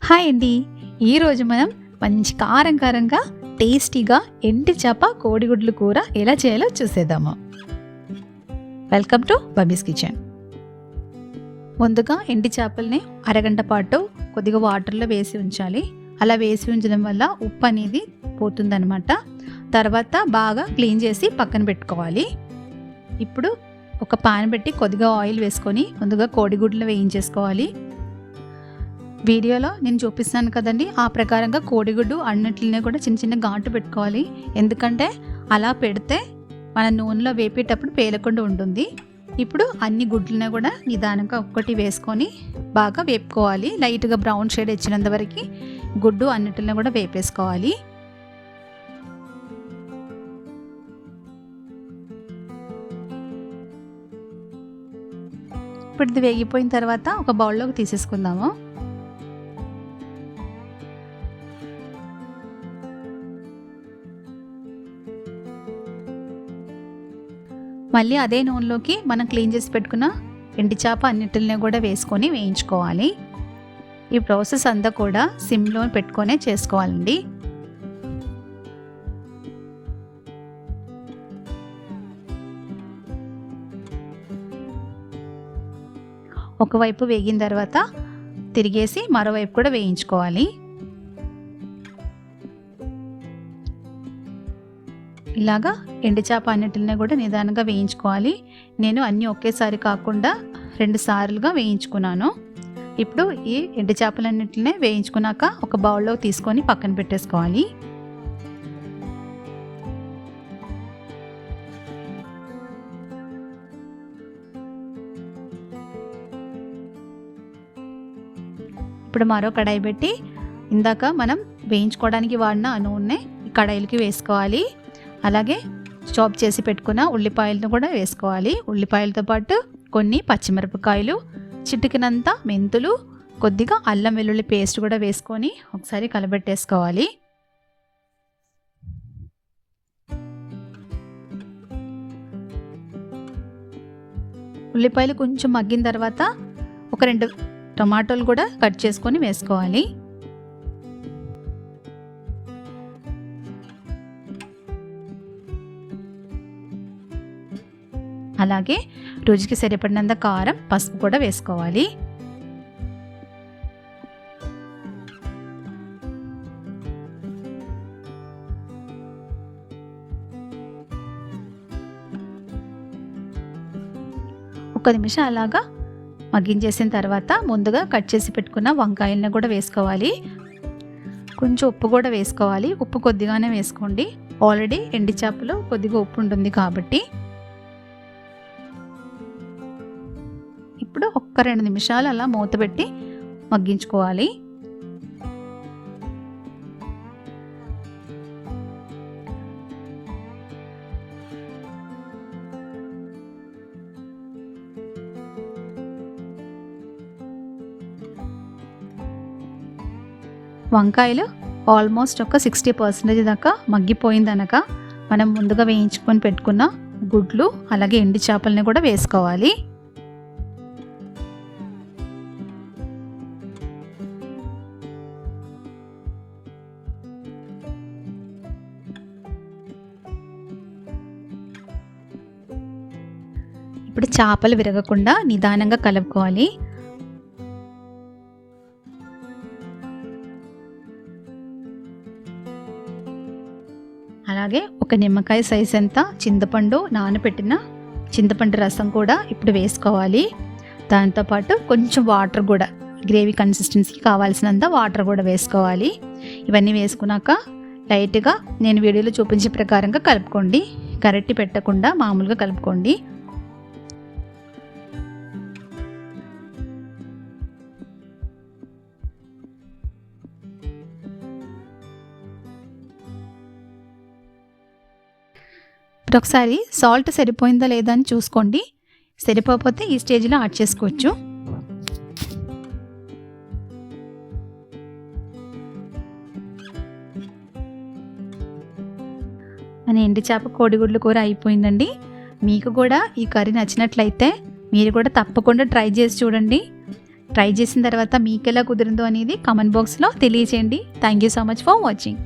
Hi అండి. ఈరోజు మనం మంచి కారంగా టేస్టీగా ఎండు చేప కోడిగుడ్లు కూర ఎలా చేయాలో చూసేద్దాము. Welcome to Babi's kitchen. ముందుగా ఎండు చేపల్ని అరగంట పాటు కొద్దిగా వాటర్లో వేసి ఉంచాలి. అలా వేసి ఉంచడం వల్ల ఉప్పు అనేది పోతుందనమాట. తర్వాత బాగా క్లీన్ చేసి పక్కన పెట్టుకోవాలి. ఇప్పుడు ఒక పాన్ పెట్టి కొద్దిగా ఆయిల్ వేసుకొని ముందుగా కోడిగుడ్లు వేయించేసుకోవాలి. వీడియోలో నేను చూపిస్తాను కదండి, ఆ ప్రకారంగా కోడిగుడ్డు అన్నిటిని కూడా చిన్న చిన్న ఘాటు పెట్టుకోవాలి. ఎందుకంటే అలా పెడితే మన నూనెలో వేపేటప్పుడు పేలకుండా ఉంటుంది. ఇప్పుడు అన్ని గుడ్లని కూడా నిదానంగా ఒక్కటి వేసుకొని బాగా వేపుకోవాలి. లైట్గా బ్రౌన్ షేడ్ వచ్చినంత వరకు గుడ్డు అన్నిటిని కూడా వేపేసుకోవాలి. ఇప్పుడు ఇది వేగిపోయిన తర్వాత ఒక బౌల్లోకి తీసేసుకుందాము. మళ్ళీ అదే నూనెలోకి మనం క్లీన్ చేసి పెట్టుకున్న ఎండు చేప అన్నిటిని కూడా వేసుకొని వేయించుకోవాలి. ఈ ప్రాసెస్ అంతా కూడా సిమ్లో పెట్టుకొనే చేసుకోవాలండి. ఒకవైపు వేగిన తర్వాత తిరిగేసి మరోవైపు కూడా వేయించుకోవాలి. ఇలాగా ఎండు చేప అన్నిటిని కూడా నిదానంగా వేయించుకోవాలి. నేను అన్నీ ఒకేసారి కాకుండా 2 సార్లుగా వేయించుకున్నాను. ఇప్పుడు ఈ ఎండు చేపలన్నింటినీ వేయించుకున్నాక ఒక బౌల్లో తీసుకొని పక్కన పెట్టేసుకోవాలి. ఇప్పుడు మరో కడాయి పెట్టి ఇందాక మనం వేయించుకోవడానికి వాడిన ఆ నూనె కడాయిలకి వేసుకోవాలి. అలాగే చాప్ చేసి పెట్టుకున్న ఉల్లిపాయలను కూడా వేసుకోవాలి. ఉల్లిపాయలతో పాటు కొన్ని పచ్చిమిరపకాయలు, చిటికెనంత మెంతులు, కొద్దిగా అల్లం వెల్లుల్లి పేస్ట్ కూడా వేసుకొని ఒకసారి కలబెట్టేసుకోవాలి. ఉల్లిపాయలు కొంచెం మగ్గిన తర్వాత ఒక 2 టమాటోలు కూడా కట్ చేసుకొని వేసుకోవాలి. అలాగే రుచికి సరిపడినంత కారం, పసుపు కూడా వేసుకోవాలి. ఒక నిమిషం అలాగా మగ్గించేసిన తర్వాత ముందుగా కట్ చేసి పెట్టుకున్న వంకాయలను కూడా వేసుకోవాలి. కొంచెం ఉప్పు కూడా వేసుకోవాలి. ఉప్పు కొద్దిగానే వేసుకోండి. ఆల్రెడీ ఎండు చేపలో కొద్దిగా ఉప్పు ఉంటుంది కాబట్టి. ఇప్పుడు ఒక్క 2 నిమిషాలు అలా మూత పెట్టి మగ్గించుకోవాలి. వంకాయలు ఆల్మోస్ట్ ఒక 60% దాకా మగ్గిపోయిందనక మనం ముందుగా వేయించుకొని పెట్టుకున్న గుడ్లు అలాగే ఎండు చేపలని కూడా వేసుకోవాలి. ఇప్పుడు చేపలు విరగకుండా నిదానంగా కలుపుకోవాలి. అలాగే ఒక నిమ్మకాయ సైజ్ అంతా చింతపండు, నానబెట్టిన చింతపండు రసం కూడా ఇప్పుడు వేసుకోవాలి. దాంతోపాటు కొంచెం వాటర్ కూడా, గ్రేవీ కన్సిస్టెన్సీకి కావాల్సినంత వాటర్ కూడా వేసుకోవాలి. ఇవన్నీ వేసుకున్నాక లైట్గా నేను వీడియోలో చూపించే ప్రకారంగా కలుపుకోండి. గరిటె పెట్టకుండా మామూలుగా కలుపుకోండి. ఇప్పుడు ఒకసారి సాల్ట్ సరిపోయిందా లేదా అని చూసుకోండి. సరిపోకపోతే ఈ స్టేజ్లో యాడ్ చేసుకోవచ్చు. మన ఎండు చేప కోడిగుడ్లు కూర అయిపోయిందండి. మీకు కూడా ఈ కర్రీ నచ్చినట్లయితే మీరు కూడా తప్పకుండా ట్రై చేసి చూడండి. ట్రై చేసిన తర్వాత మీకు ఎలా కుదిరిందో అనేది కామెంట్ బాక్స్లో తెలియచేయండి. Thank you so much for watching.